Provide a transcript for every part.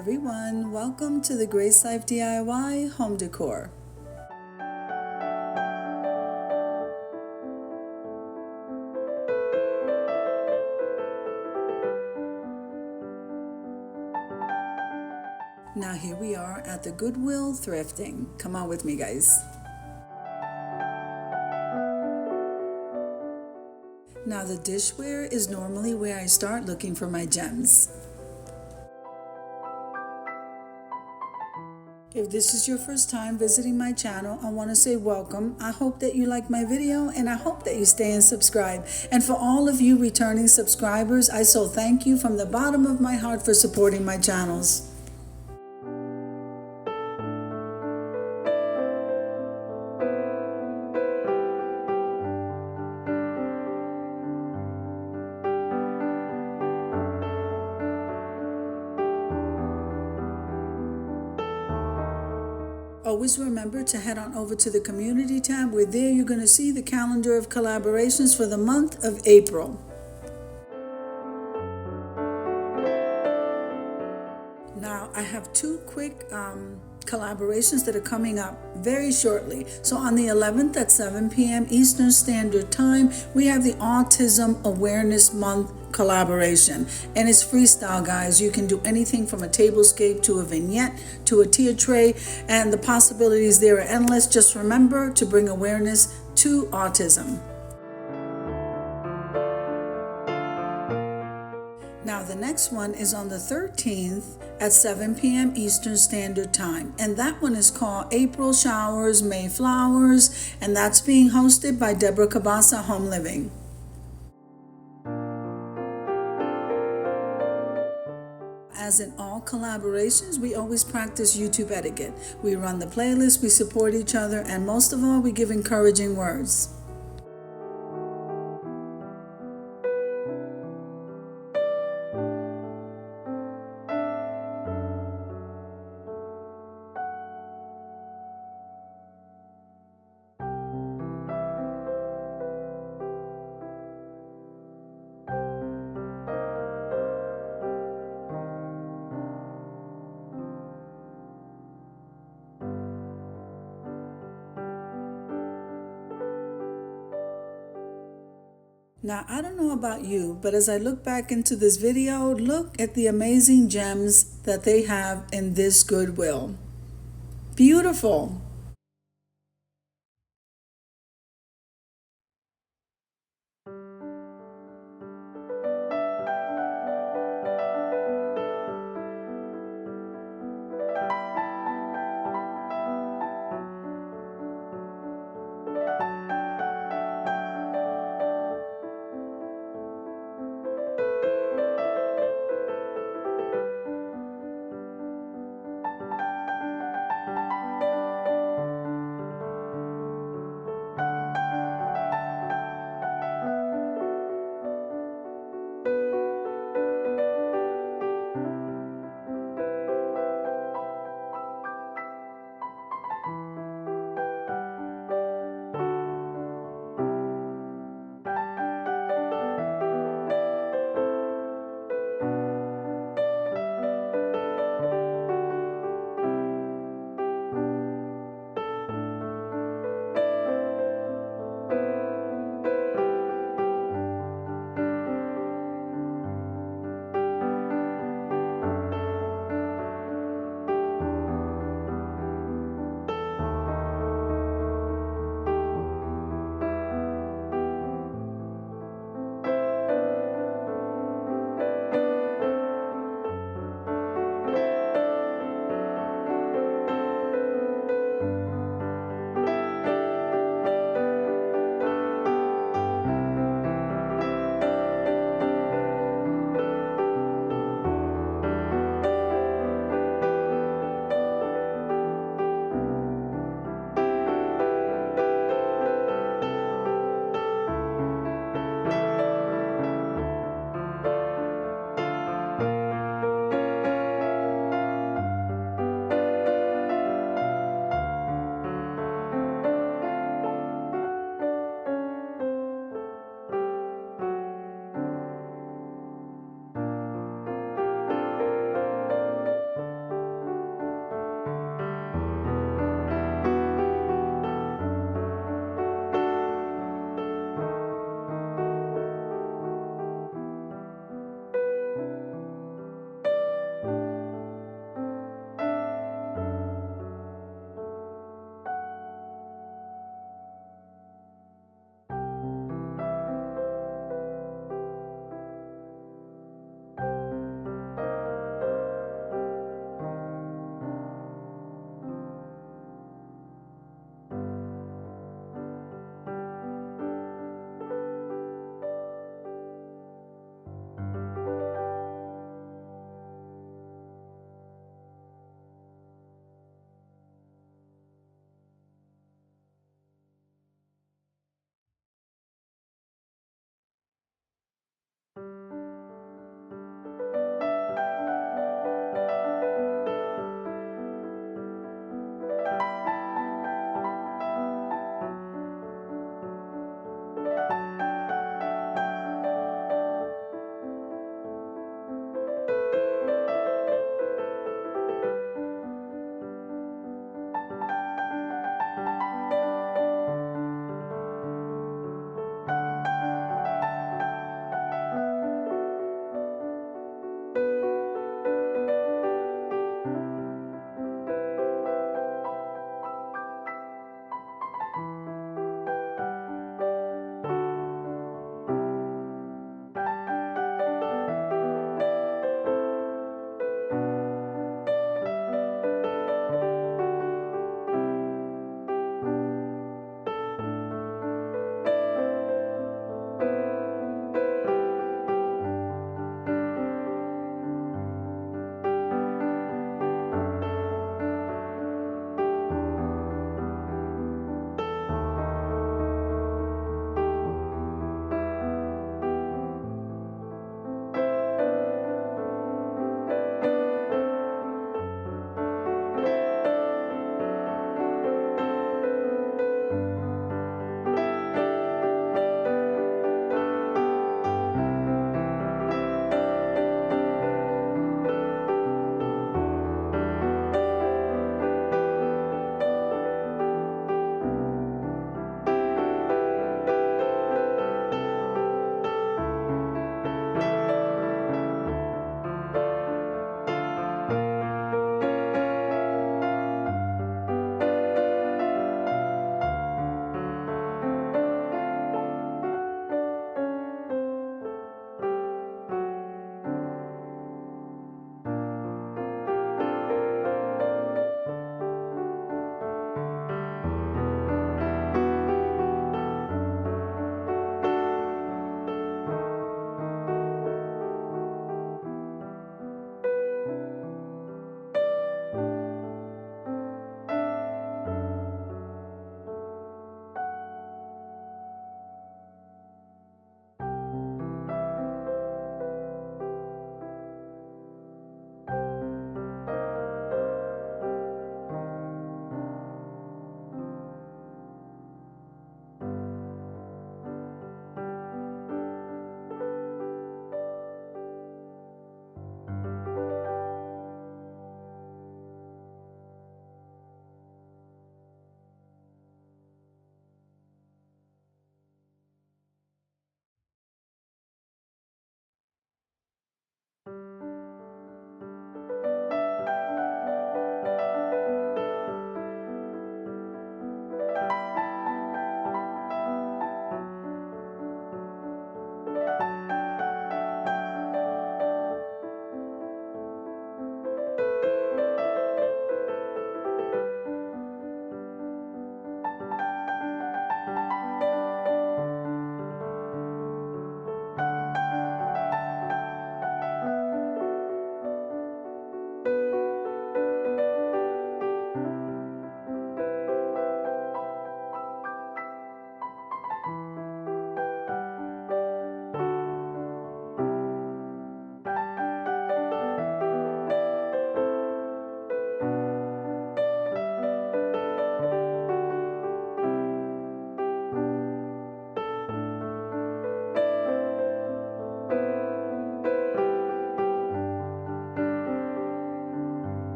everyone, welcome to the Grace Life DIY Home Decor. Now here we are at the Goodwill Thrifting. Come on with me, guys. Now the dishware is normally where I start looking for my gems. If this is your first time visiting my channel, I want to say welcome. I hope that you like my video and I hope that you stay and subscribe. And for all of you returning subscribers, I so thank you from the bottom of my heart for supporting my channels. Always remember to head on over to the community tab where there you're going to see the calendar of collaborations for the month of April. Now I have two quick collaborations that are coming up very shortly. So on the 11th at 7 p.m. Eastern Standard Time, we have the Autism Awareness Month collaboration, and it's freestyle, guys. You can do anything from a tablescape to a vignette to a tier tray, and the possibilities there are endless. Just remember to bring awareness to autism. Now the next one is on the 13th at 7 p.m. Eastern Standard Time, and that one is called April Showers, May Flowers, and that's being hosted by Deborah Cabasa Home Living. As in all collaborations, we always practice YouTube etiquette. We run the playlist, we support each other, and most of all, we give encouraging words. Now, I don't know about you, but as I look back into this video, look at the amazing gems that they have in this Goodwill. Beautiful.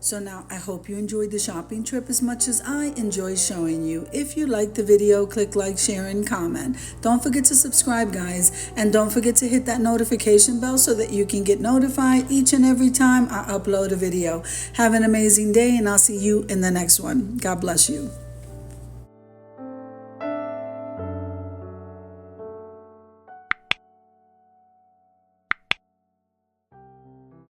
So now I hope you enjoyed the shopping trip as much as I enjoy showing you. If you liked the video, click like, share, and comment. Don't forget to subscribe, guys. And don't forget to hit that notification bell so that you can get notified each and every time I upload a video. Have an amazing day, and I'll see you in the next one. God bless you.